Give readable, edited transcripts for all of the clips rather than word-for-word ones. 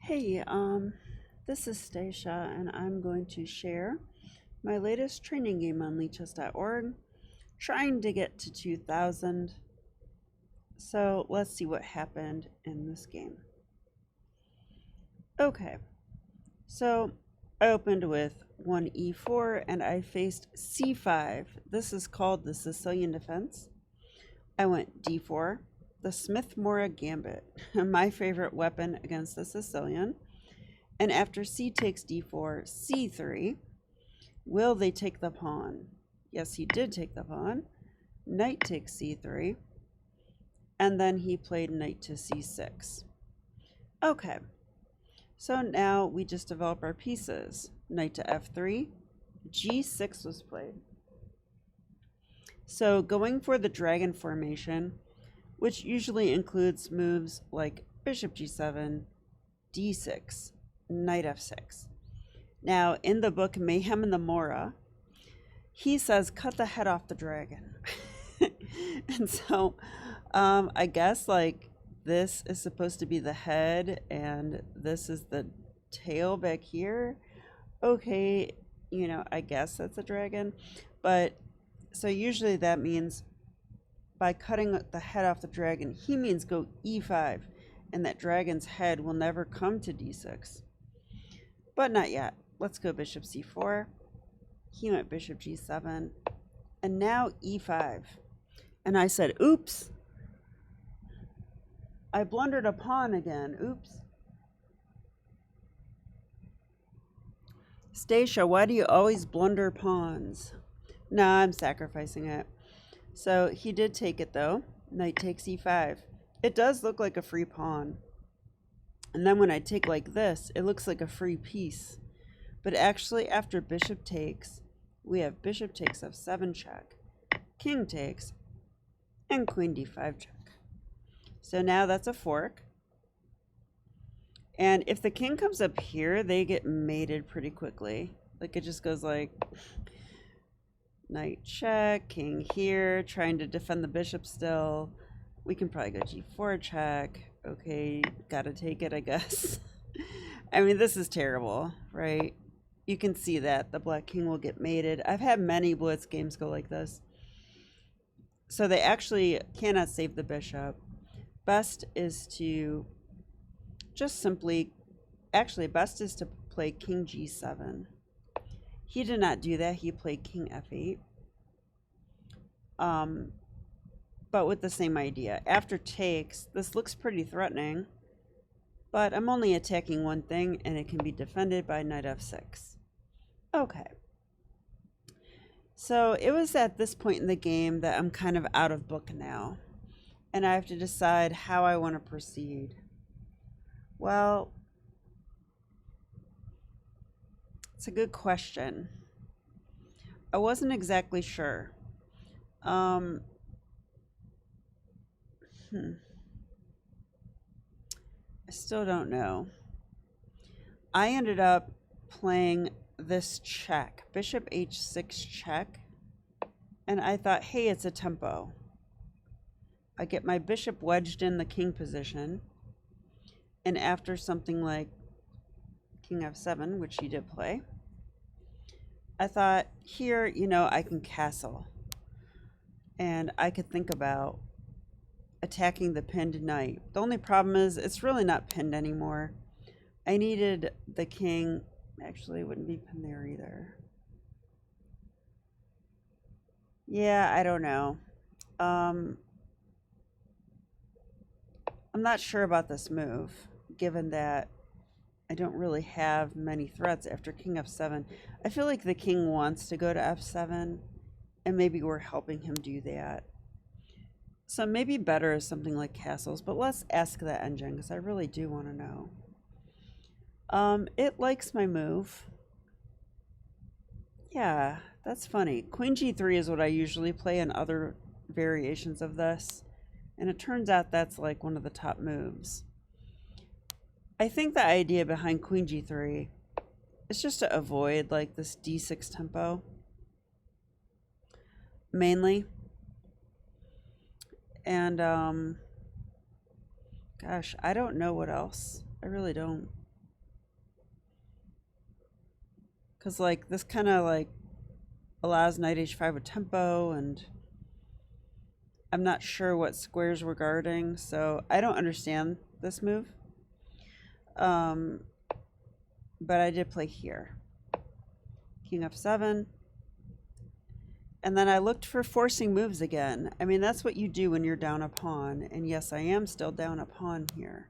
Hey, this is Stacia, and I'm going to share my latest training game on Lichess.org, trying to get to 2000. So let's see what happened in this game. Okay, so I opened with 1e4 and I faced c5. This is called the Sicilian defense. I went d4, the Smith-Morra gambit, my favorite weapon against the Sicilian. And after c takes d4, c3, will they take the pawn? Yes, he did take the pawn. Knight takes c3. And then he played knight to c6. Okay, so now we just develop our pieces. Knight to f3, g6 was played. So going for the dragon formation, which usually includes moves like bishop g7, d6, knight f6. Now, in the book Mayhem in the Morra, he says, cut the head off the dragon. And so I guess like this is supposed to be the head and this is the tail back here. Okay, I guess that's a dragon. But so usually that means by cutting the head off the dragon, he means go e5, and that dragon's head will never come to d6. But not yet. Let's go bishop c4. He went bishop g7. And now e5. And I said, oops. I blundered a pawn again. Oops. Stacia, why do you always blunder pawns? Nah, I'm sacrificing it. So he did take it though. Knight takes e5. It does look like a free pawn. And then when I take like this, it looks like a free piece. But actually, after bishop takes, we have bishop takes f7 check, king takes, and queen d5 check. So now that's a fork. And if the king comes up here, they get mated pretty quickly. Like it just goes like knight check, king here, trying to defend the bishop still. We can probably go g4 check. Okay, gotta take it, I guess. I mean, this is terrible, right? You can see that the black king will get mated. I've had many blitz games go like this. So they actually cannot save the bishop. Best is to just simply, actually best is to play king g7. He did not do that. He played king f8. But with the same idea. After takes, this looks pretty threatening, but I'm only attacking one thing and it can be defended by knight f6. Okay. So it was at this point in the game that I'm kind of out of book now, and I have to decide how I want to proceed. Well, it's a good question. I wasn't exactly sure. I still don't know. I ended up playing this check, bishop h6 check, and I thought, hey, it's a tempo. I get my bishop wedged in the king position, and after something like king f7, which he did play, I thought, here, I can castle, and I could think about attacking the pinned knight. The only problem is it's really not pinned anymore. I needed the king. Actually, it wouldn't be pinned there either. Yeah, I don't know. I'm not sure about this move, given that I don't really have many threats after king f7. I feel like the king wants to go to f7, and maybe we're helping him do that. So maybe better is something like castles, but let's ask that engine because I really do want to know. It likes my move. Yeah, that's funny. Queen g3 is what I usually play in other variations of this, and it turns out that's like one of the top moves. I think the idea behind queen g3 is just to avoid like this d6 tempo, mainly. And gosh, I don't know what else. I really don't. Because, like, this kind of, like, allows knight h5 with tempo, and I'm not sure what squares we're guarding, so I don't understand this move. But I did play here. King f7. And then I looked for forcing moves again. I mean, that's what you do when you're down a pawn. And yes, I am still down a pawn here.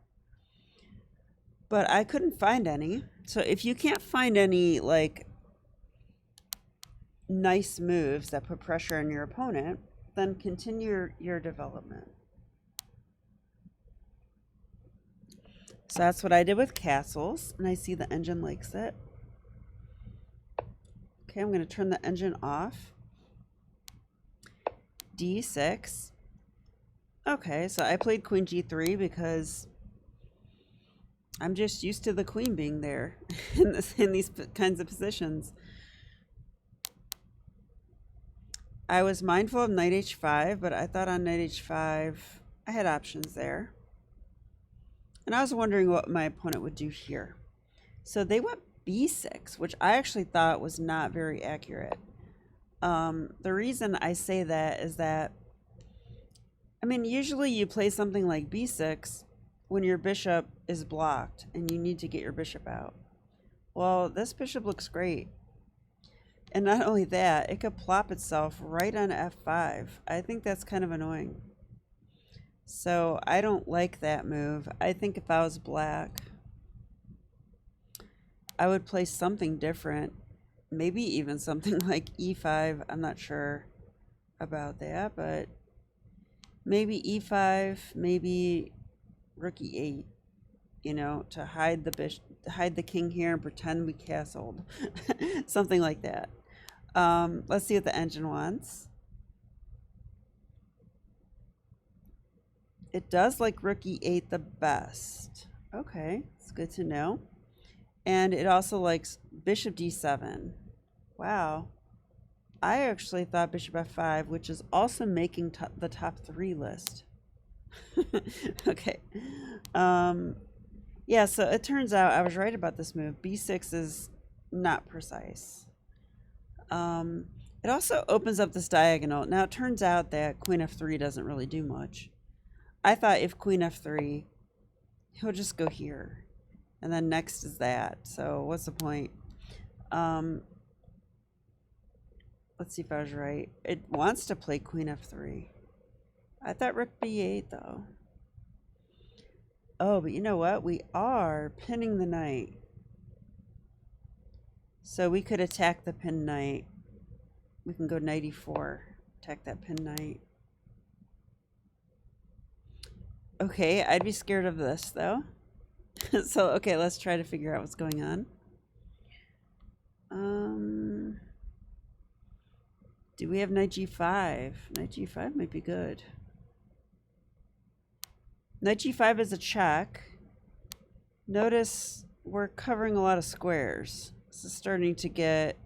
But I couldn't find any. So if you can't find any, like, nice moves that put pressure on your opponent, then continue your development. So that's what I did with castles. And I see the engine likes it. Okay, I'm going to turn the engine off. D6. Okay, so I played queen g3 because I'm just used to the queen being there in these kinds of positions. I was mindful of knight h5, but I thought on knight h5 I had options there. And I was wondering what my opponent would do here. So they went b6, which I actually thought was not very accurate. The reason I say that is that, I mean, usually you play something like b6 when your bishop is blocked and you need to get your bishop out. Well, this bishop looks great. And not only that, it could plop itself right on f5. I think that's kind of annoying. So I don't like that move. I think if I was black, I would play something different. Maybe even something like e5. I'm not sure about that, but maybe e5, maybe rook e8, you know, to hide the bishop, hide the king here and pretend we castled. Something like that. Let's see what the engine wants. It does like rook e8 the best. Okay, it's good to know. And it also likes bishop d7. Wow. I actually thought bishop f5, which is also making the top 3 list. Okay. Yeah, so it turns out I was right about this move. b6 is not precise. It also opens up this diagonal. Now, it turns out that queen f3 doesn't really do much. I thought if queen f3, he'll just go here. And then next is that. So what's the point? Let's see if I was right. It wants to play queen f3. I thought rook b8 though. Oh, but you know what? We are pinning the knight. So we could attack the pinned knight. We can go knight e4. Attack that pinned knight. Okay, I'd be scared of this though. So, okay, let's try to figure out what's going on. Do we have knight g5? Knight g5 might be good. Knight g5 is a check. Notice we're covering a lot of squares. This is starting to get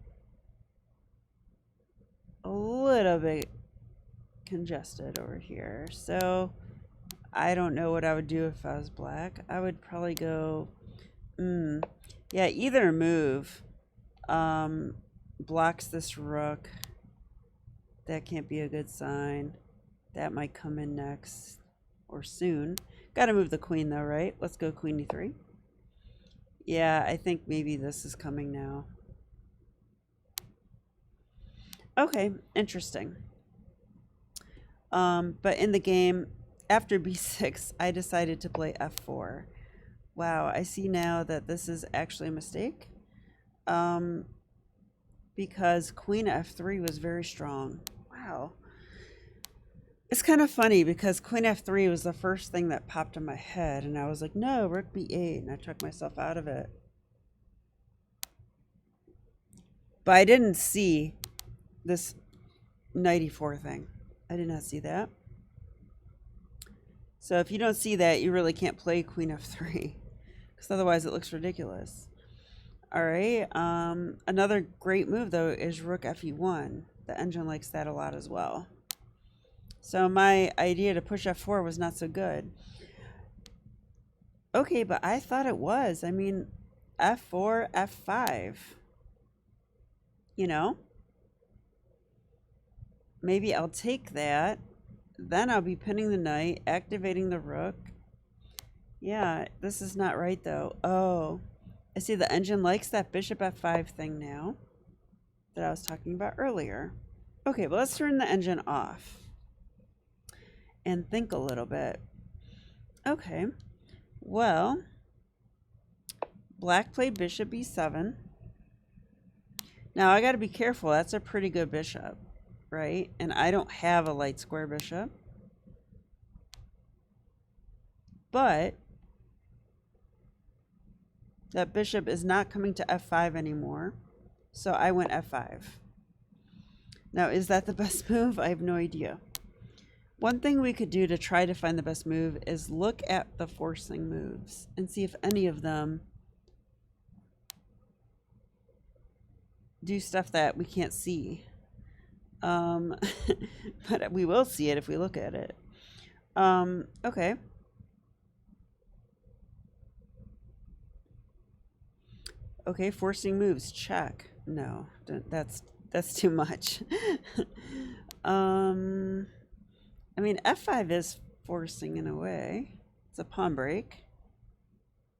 a little bit congested over here. So I don't know what I would do if I was black. I would probably go, yeah, either move blocks this rook. That can't be a good sign. That might come in next or soon. Got to move the queen though, right? Let's go queen e3. Yeah, I think maybe this is coming now. Okay, interesting. But in the game, after b6, I decided to play f4. Wow, I see now that this is actually a mistake. Because queen f3 was very strong. Wow. It's kind of funny because queen f3 was the first thing that popped in my head, and I was like, no, rook b8, and I took myself out of it. But I didn't see this knight e4 thing. I did not see that. So if you don't see that, you really can't play queen f3, because otherwise it looks ridiculous. All right, another great move though is rook fe1. The engine likes that a lot as well. So my idea to push f4 was not so good. Okay, but I thought it was. I mean, f4, f5. you know? Maybe I'll take that. Then I'll be pinning the knight, activating the rook. Yeah, this is not right though. Oh, I see the engine likes that bishop f5 thing now that I was talking about earlier. Okay, well, let's turn the engine off and think a little bit. Okay, well, black played bishop b7. Now I got to be careful. That's a pretty good bishop, right? And I don't have a light square bishop. But that bishop is not coming to f5 anymore. So I went f5. Now, is that the best move? I have no idea. One thing we could do to try to find the best move is look at the forcing moves and see if any of them do stuff that we can't see. But we will see it if we look at it. Okay. Okay, forcing moves, check. No, that's too much. I mean, f5 is forcing in a way. It's a pawn break.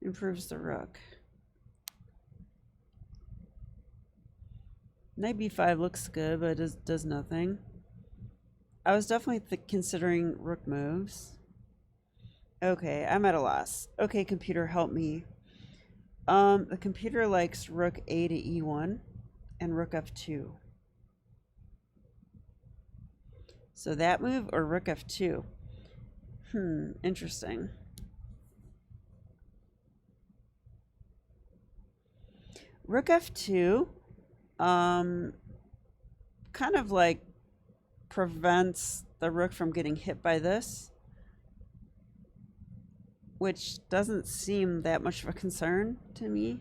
Improves the rook. Knight b5 looks good, but it does nothing. I was definitely considering rook moves. Okay, I'm at a loss. Okay, computer, help me. The computer likes rook a to e1 and rook f2. So that move or rook f2? Interesting. Rook f2 kind of like prevents the rook from getting hit by this, which doesn't seem that much of a concern to me,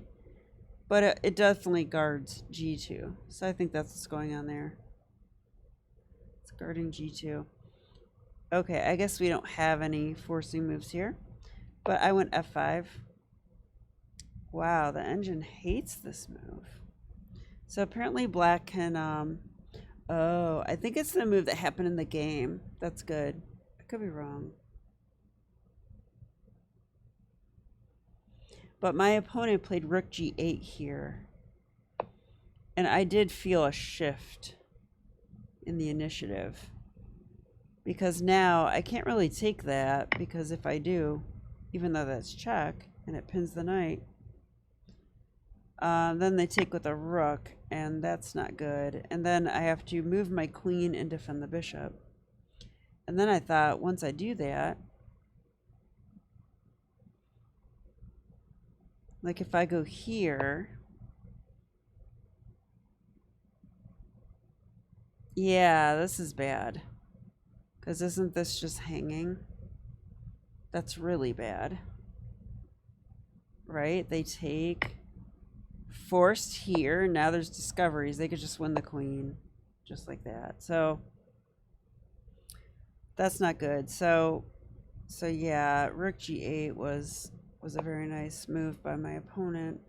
but it definitely guards g2. So I think that's what's going on there. It's guarding g2. Okay, I guess we don't have any forcing moves here, but I went f5. Wow, the engine hates this move. So apparently black can, oh, I think it's the move that happened in the game. That's good. I could be wrong. But my opponent played rook g8 here. And I did feel a shift in the initiative. Because now I can't really take that, because if I do, even though that's check, and it pins the knight, then they take with a rook, and that's not good. And then I have to move my queen and defend the bishop. And then I thought, once I do that, like if I go here, yeah, this is bad. Because isn't this just hanging? That's really bad. Right? They take forced here. Now there's discoveries. They could just win the queen. Just like that. So that's not good. So yeah, rook g8 was a very nice move by my opponent.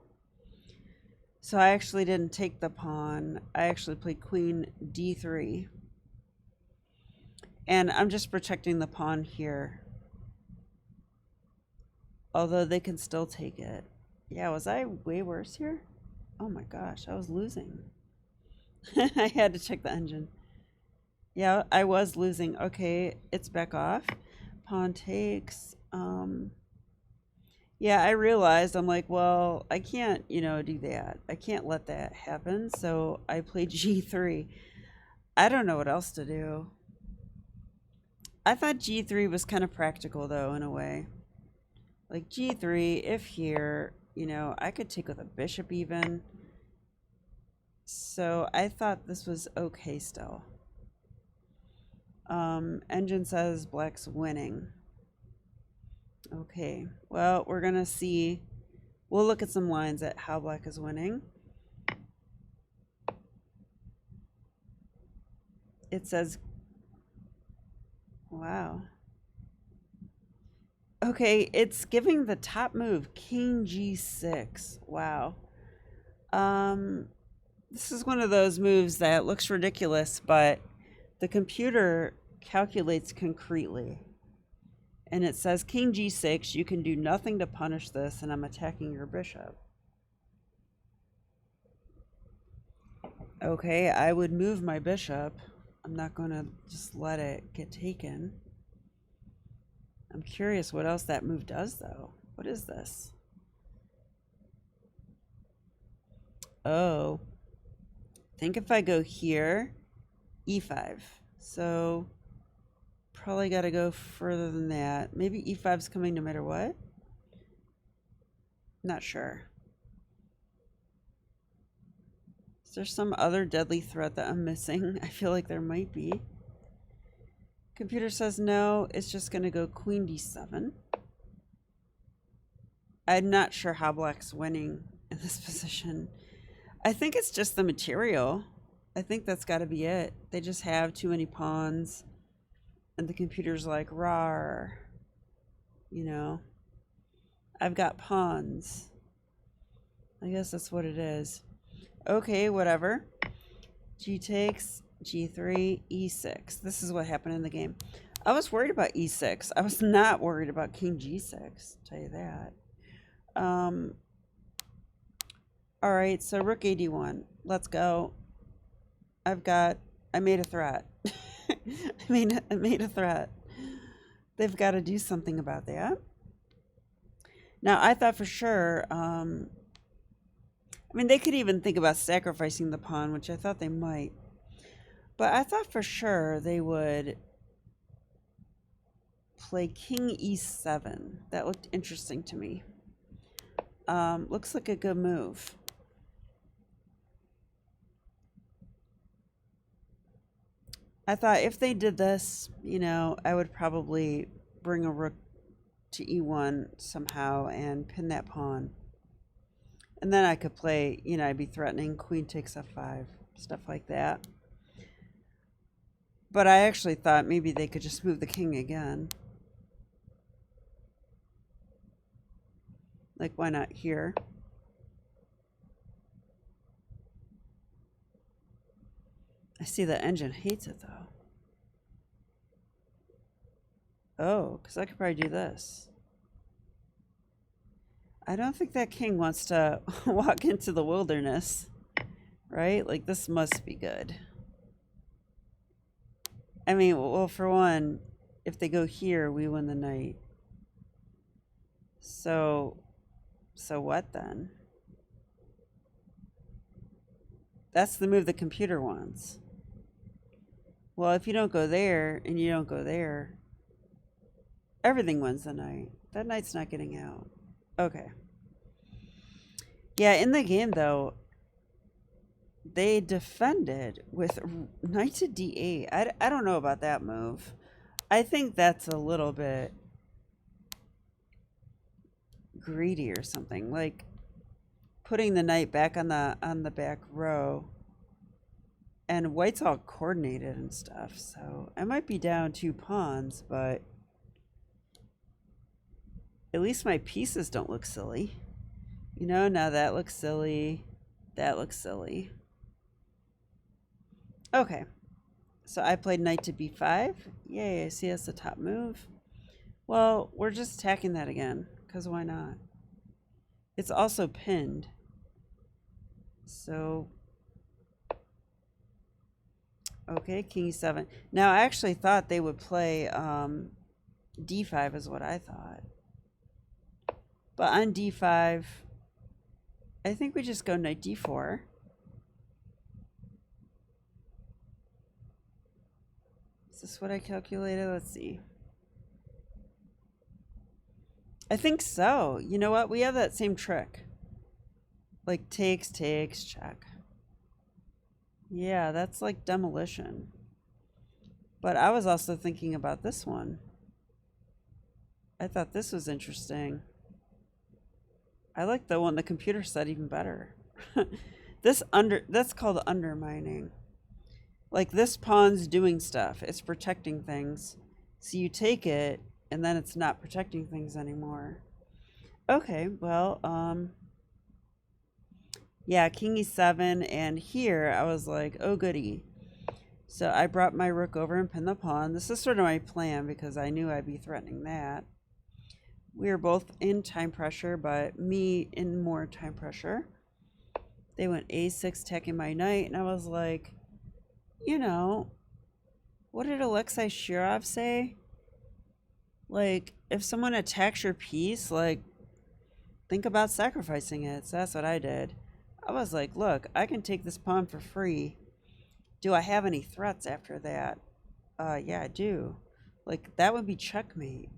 So I actually didn't take the pawn. I actually played queen d3. And I'm just protecting the pawn here. Although they can still take it. Yeah, was I way worse here? Oh my gosh, I was losing. I had to check the engine. Yeah, I was losing. Okay, it's back off. Pawn takes. Yeah, I realized, I'm like, well, I can't, do that. I can't let that happen. So I played g3. I don't know what else to do. I thought g3 was kind of practical, though, in a way. Like g3, if here, I could take with a bishop even. So I thought this was okay still. Engine says black's winning. Okay, well, we're going to see. We'll look at some lines at how black is winning. It says, wow. Okay, it's giving the top move, king g6. Wow. This is one of those moves that looks ridiculous, but the computer calculates concretely. And it says king g6, you can do nothing to punish this, and I'm attacking your bishop. Okay, I would move my bishop. I'm not going to just let it get taken. I'm curious what else that move does, though. What is this? Oh. I think if I go here, e5. So probably got to go further than that. Maybe e5's coming no matter what. Not sure. Is there some other deadly threat that I'm missing? I feel like there might be. Computer says no, it's just going to go queen d7. I'm not sure how black's winning in this position. I think it's just the material. I think that's got to be it. They just have too many pawns. And the computer's like, rawr. You know, I've got pawns. I guess that's what it is. Okay, whatever. G takes, g3, e6. This is what happened in the game. I was worried about e6. I was not worried about king g6, I'll tell you that. All right, so rook ad1. Let's go. I made a threat. I made a threat. They've got to do something about that. Now, I thought for sure, I mean, they could even think about sacrificing the pawn, which I thought they might. But I thought for sure they would play king e7. That looked interesting to me. Looks like a good move. I thought if they did this, you know, I would probably bring a rook to e1 somehow and pin that pawn. And then I could play, you know, I'd be threatening queen takes f5, stuff like that. But I actually thought maybe they could just move the king again. Like, why not here? I see the engine hates it, though. Oh, because I could probably do this. I don't think that king wants to walk into the wilderness, right? Like, this must be good. I mean, well, for one, if they go here, we win the knight. So what then? That's the move the computer wants. Well, if you don't go there and you don't go there, everything wins the knight. That knight's not getting out. Okay. Yeah, in the game, though, they defended with knight to d8. I don't know about that move. I think that's a little bit greedy or something. Like putting the knight back on the back row. And white's all coordinated and stuff, so I might be down 2 pawns, but at least my pieces don't look silly. You know, now that looks silly. That looks silly. Okay. So I played knight to b5. Yay, I see that's the top move. Well, we're just attacking that again, because why not? It's also pinned. So... okay, king e7. Now, I actually thought they would play d5 is what I thought. But on d5, I think we just go knight d4. Is this what I calculated? Let's see. I think so. You know what? We have that same trick. Like takes, check. Yeah, that's like demolition. But I was also thinking about this one. I thought this was interesting. I like the one the computer said even better. That's called undermining. Like this pawn's doing stuff. It's protecting things. So you take it and then it's not protecting things anymore. Okay, well, Yeah, king e7, and here I was like, oh goody. So I brought my rook over and pinned the pawn. This is sort of my plan because I knew I'd be threatening that. We were both in time pressure, but me in more time pressure. They went a6 attacking my knight, and I was like, you know, what did Alexei Shirov say? Like, if someone attacks your piece, like, think about sacrificing it. So that's what I did. I was like, look, I can take this pawn for free. Do I have any threats after that? Yeah, I do. Like, that would be checkmate.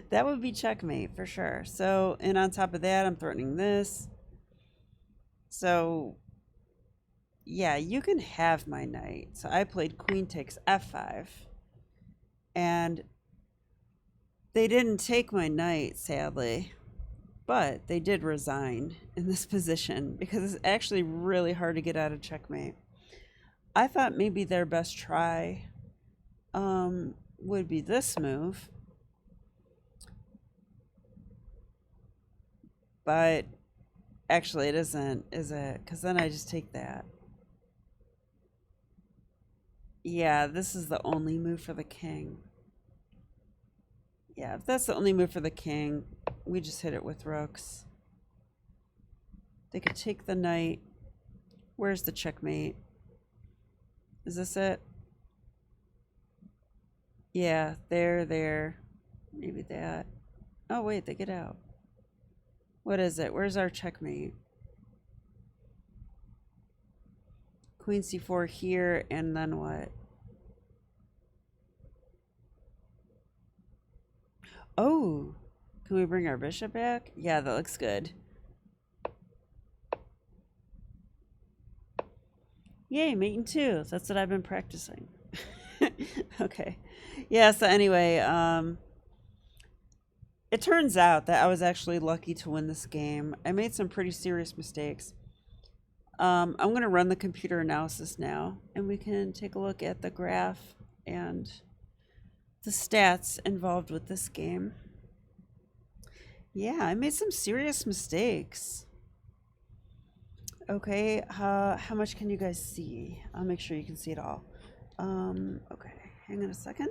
That would be checkmate for sure. So, and on top of that, I'm threatening this. So, yeah, you can have my knight. So I played queen takes f5. And they didn't take my knight, sadly. But they did resign in this position because it's actually really hard to get out of checkmate. I thought maybe their best try would be this move. But actually it isn't, is it? Because then I just take that. Yeah, this is the only move for the king. Yeah, if that's the only move for the king, we just hit it with rooks. They could take the knight. Where's the checkmate? Is this it? Yeah, there. Maybe that. Oh, wait, they get out. What is it? Where's our checkmate? Queen c4 here, and then what? Oh, can we bring our bishop back? Yeah, that looks good. Yay, mate in two. That's what I've been practicing. Okay. Yeah, so anyway, it turns out that I was actually lucky to win this game. I made some pretty serious mistakes. I'm going to run the computer analysis now, and we can take a look at the graph and the stats involved with this game. Yeah, I made some serious mistakes. Okay, how much can you guys see? I'll make sure you can see it all. Okay, hang on a second.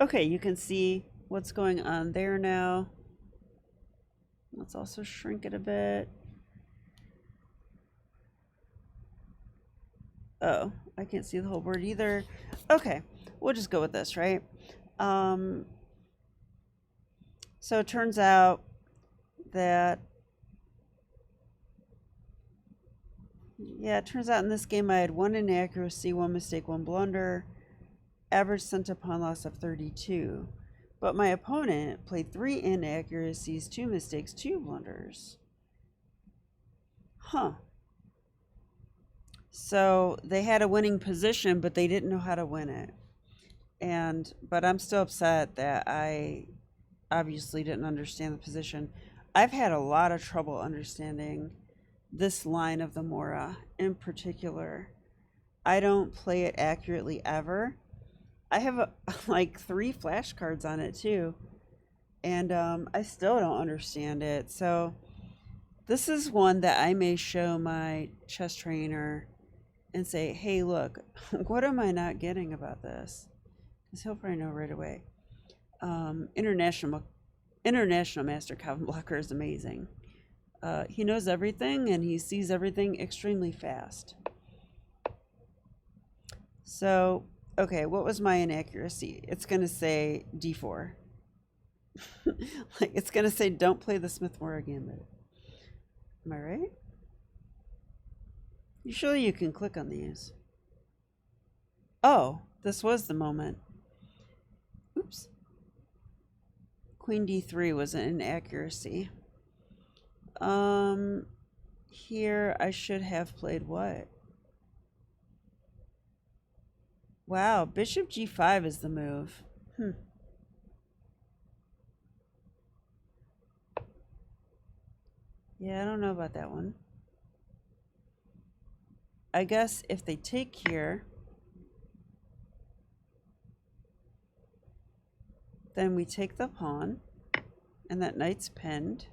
Okay, you can see what's going on there now. Let's also shrink it a bit. Oh, I can't see the whole board either. Okay, we'll just go with this, right? So it turns out that, yeah, it turns out in this game I had one inaccuracy, one mistake, one blunder, average center pawn loss of 32. But my opponent played 3 inaccuracies, 2 mistakes, 2 blunders. Huh. So they had a winning position, but they didn't know how to win it. But I'm still upset that I obviously didn't understand the position. I've had a lot of trouble understanding this line of the Morra in particular. I don't play it accurately ever. I have like 3 flashcards on it too, and I still don't understand it. So this is one that I may show my chess trainer and say, hey, look, what am I not getting about this? Because he'll probably know right away. International Master Calvin Blocker is amazing. He knows everything and he sees everything extremely fast. So, okay, what was my inaccuracy? It's going to say d4. Like, it's going to say don't play the Smith-Morra Gambit. Am I right? Usually you can click on these. Oh, this was the moment. Oops. Queen d3 was an inaccuracy. Here I should have played what? Wow, bishop g5 is the move. Yeah, I don't know about that one. I guess if they take here, then we take the pawn, and that knight's pinned.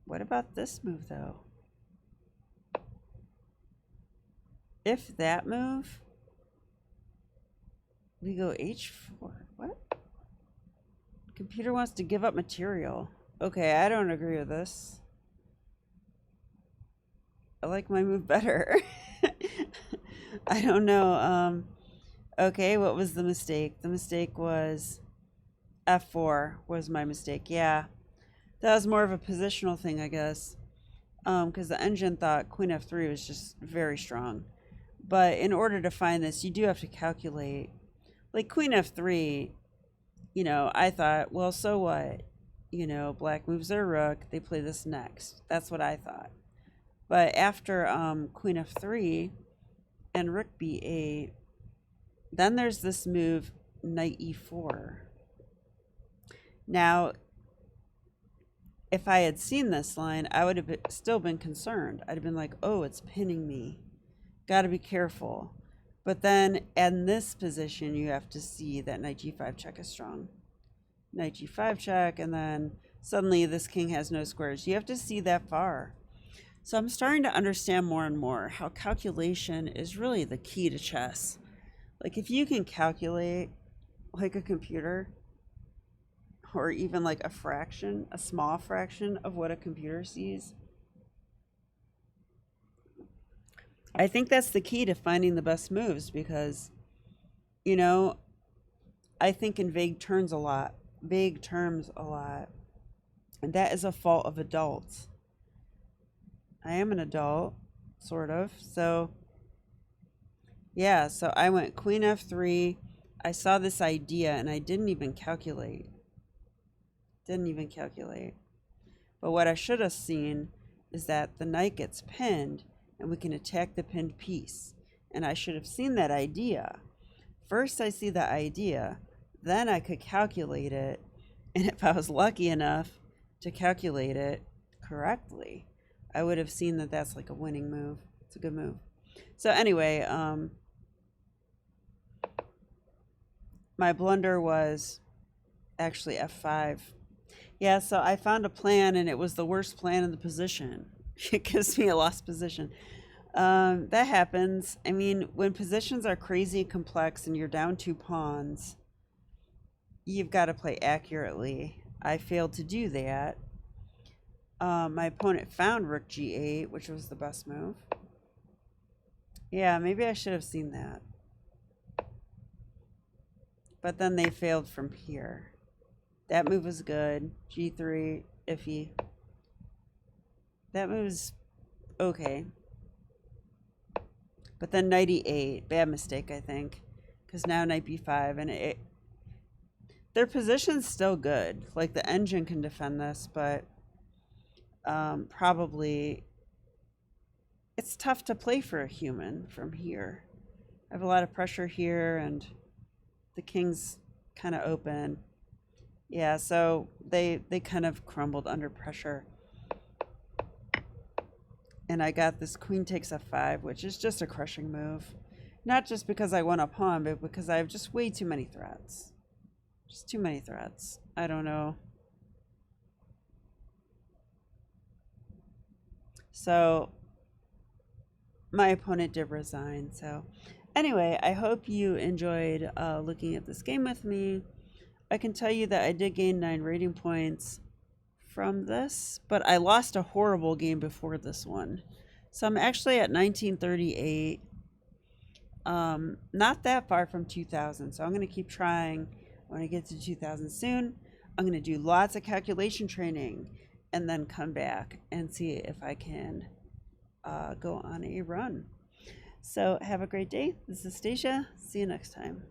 What about this move, though? If that move, we go h4. What? Computer wants to give up material. Okay, I don't agree with this. I like my move better. I don't know. Okay, what was the mistake? The mistake was f4 was my mistake. Yeah, that was more of a positional thing, I guess. Because the engine thought queen f3 was just very strong. But in order to find this, you do have to calculate. Like queen f3, you know, I thought, well, so what? You know, black moves their rook. They play this next. That's what I thought. But after queen f3 and rook b8, then there's this move, knight e4. Now, if I had seen this line, I would have still been concerned. I'd have been like, oh, it's pinning me. Got to be careful. But then in this position, you have to see that knight g5 check is strong. Knight g5 check, and then suddenly this king has no squares. You have to see that far. So I'm starting to understand more and more how calculation is really the key to chess. Like if you can calculate like a computer, or even like a fraction, a small fraction of what a computer sees, I think that's the key to finding the best moves, because, you know, I think in vague terms a lot, and that is a fault of adults. I am an adult, sort of, so yeah, so I went queen f3. I saw this idea and I didn't even calculate. But what I should have seen is that the knight gets pinned and we can attack the pinned piece. And I should have seen that idea. First I see the idea, then I could calculate it. And if I was lucky enough to calculate it correctly, I would have seen that that's like a winning move. It's a good move. So anyway, my blunder was actually f5. Yeah, so I found a plan and it was the worst plan in the position. It gives me a lost position. That happens. I mean, when positions are crazy complex and you're down 2 pawns, you've got to play accurately. I failed to do that. My opponent found rook g8, which was the best move. Yeah, maybe I should have seen that. But then they failed from here. That move was good. g3, iffy. That move's okay. But then knight e8, bad mistake, I think. Because now knight b5, and their position's still good. Like, the engine can defend this, but probably it's tough to play for a human from here. I have a lot of pressure here, and the king's kind of open. Yeah, so they kind of crumbled under pressure. And I got this queen takes f5, which is just a crushing move. Not just because I won a pawn, but because I have just way too many threats. Just too many threats. I don't know. So my opponent did resign. So anyway, I hope you enjoyed looking at this game with me. I can tell you that I did gain 9 rating points from this, but I lost a horrible game before this one. So I'm actually at 1938. Not that far from 2000. So I'm going to keep trying. When I get to 2000 soon, I'm going to do lots of calculation training and then come back and see if I can go on a run. So have a great day. This is Stacia. See you next time.